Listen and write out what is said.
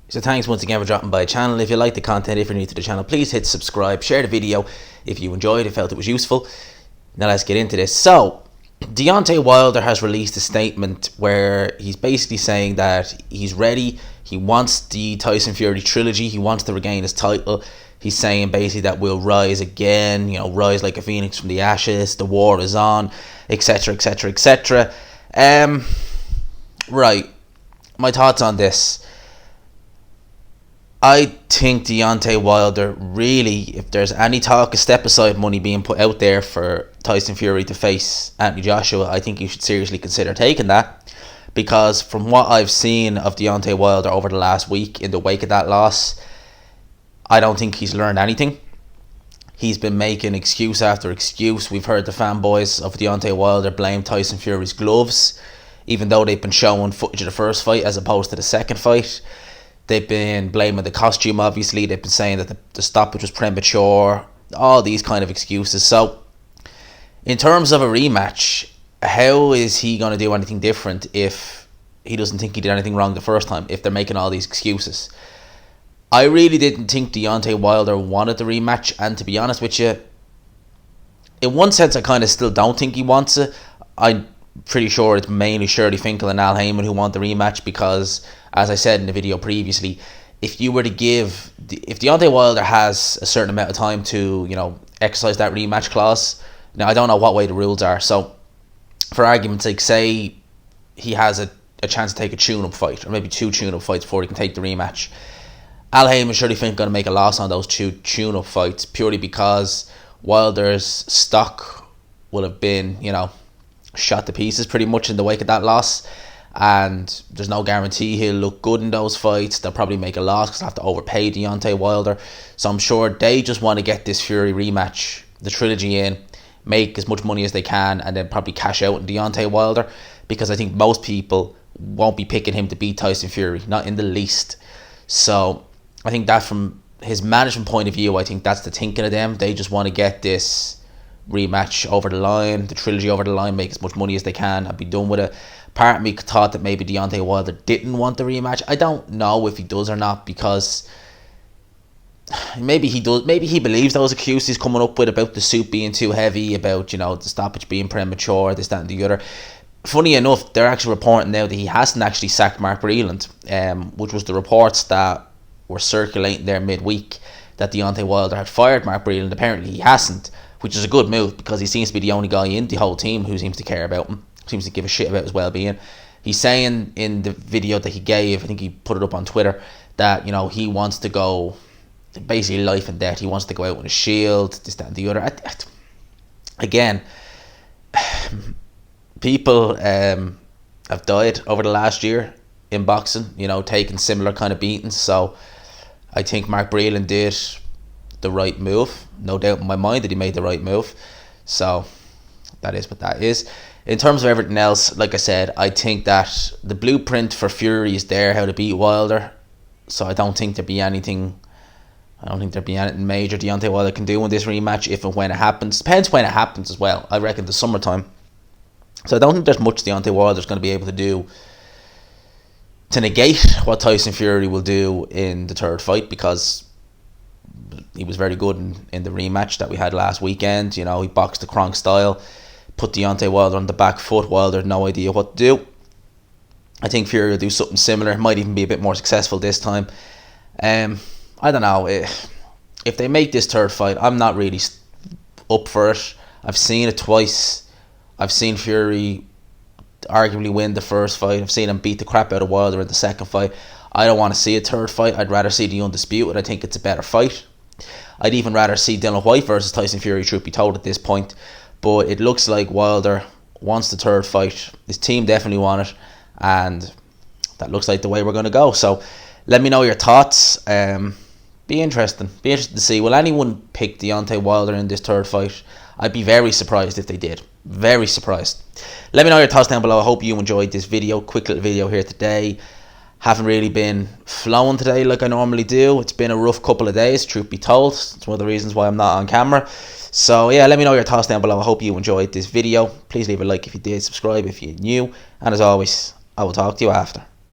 So thanks once again for dropping by the channel. If you like the content, if you're new to the channel, please hit subscribe, share the video if you enjoyed it, felt it was useful. Now let's get into this. So Deontay Wilder has released a statement where he's basically saying that he's ready. He wants the Tyson Fury trilogy. He wants to regain his title. He's saying basically that we'll rise again, rise like a phoenix from the ashes. The war is on, etc, etc, etc. Right. My thoughts on this. I think Deontay Wilder, really, if there's any talk of step aside money being put out there for Tyson Fury to face Anthony Joshua, I think you should seriously consider taking that. Because from what I've seen of Deontay Wilder over the last week in the wake of that loss, I don't think he's learned anything. He's been making excuse after excuse. We've heard the fanboys of Deontay Wilder blame Tyson Fury's gloves, even though they've been showing footage of the first fight as opposed to the second fight. They've been blaming the costume, obviously. They've been saying that the stoppage was premature. All these kind of excuses. So, in terms of a rematch, how is he going to do anything different if he doesn't think he did anything wrong the first time, if they're making all these excuses? I really didn't think Deontay Wilder wanted the rematch, and to be honest with you, in one sense I kind of still don't think he wants it. I'm pretty sure it's mainly Shirley Finkel and Al Heyman who want the rematch because, as I said in the video previously, if Deontay Wilder has a certain amount of time to, exercise that rematch clause. Now, I don't know what way the rules are, so for argument's sake, say he has a chance to take a tune-up fight, or maybe 2 tune-up fights before he can take the rematch. Al Heyman and Shirley Finkel going to make a loss on those 2 tune-up fights purely because Wilder's stock will have been, shot to pieces pretty much in the wake of that loss, and there's no guarantee he'll look good in those fights. They'll probably make a loss because they'll have to overpay Deontay Wilder. So I'm sure they just want to get this Fury rematch, the trilogy, in, make as much money as they can, and then probably cash out on Deontay Wilder, because I think most people won't be picking him to beat Tyson Fury, not in the least. So I think that from his management point of view, I think that's the thinking of them. They just want to get this rematch over the line, the trilogy over the line, make as much money as they can and be done with it. Part of me thought that maybe Deontay Wilder didn't want the rematch. I don't know if he does or not, because maybe he does. Maybe he believes those excuses he's coming up with about the suit being too heavy, about the stoppage being premature, this, that and the other. Funny enough, they're actually reporting now that he hasn't actually sacked Mark Breland, which was the reports that were circulating there midweek, that Deontay Wilder had fired Mark Breland. Apparently he hasn't, which is a good move because he seems to be the only guy in the whole team who seems to care about him, seems to give a shit about his well-being. He's saying in the video that he gave, I think he put it up on Twitter, that he wants to go basically life and death. He wants to go out with a shield, this, that and the other. Again, people have died over the last year in boxing, taking similar kind of beatings. So I think Mark Breland did the right move. No doubt in my mind that he made the right move. So that is what that is. In terms of everything else, like I said, I think that the blueprint for Fury is there, how to beat Wilder. So I don't think there'd be anything major Deontay Wilder can do in this rematch if and when it happens. Depends when it happens as well. I reckon the summertime. So I don't think there's much Deontay Wilder's going to be able to do to negate what Tyson Fury will do in the third fight, because he was very good in the rematch that we had last weekend. He boxed the Kronk style, put Deontay Wilder on the back foot. Wilder had no idea what to do. I think Fury will do something similar. Might even be a bit more successful this time. I don't know. If they make this third fight, I'm not really up for it. I've seen it twice. I've seen Fury arguably win the first fight. I've seen him beat the crap out of Wilder in the second fight. I don't want to see a third fight. I'd rather see the Undisputed. I think it's a better fight. I'd even rather see Dillian Whyte versus Tyson Fury, truth be told, at this point. But it looks like Wilder wants the third fight. His team definitely want it, and that looks like the way we're going to go. So let me know your thoughts. Be interesting to see, will anyone pick Deontay Wilder in this third fight? I'd be very surprised if they did. Very surprised. Let me know your thoughts down below. I hope you enjoyed this video. Quick little video here today. Haven't really been flowing today like I normally do. It's been a rough couple of days, truth be told. It's one of the reasons why I'm not on camera. So yeah, let me know your thoughts down below. I hope you enjoyed this video. Please leave a like if you did, subscribe if you're new, and as always, I will talk to you after.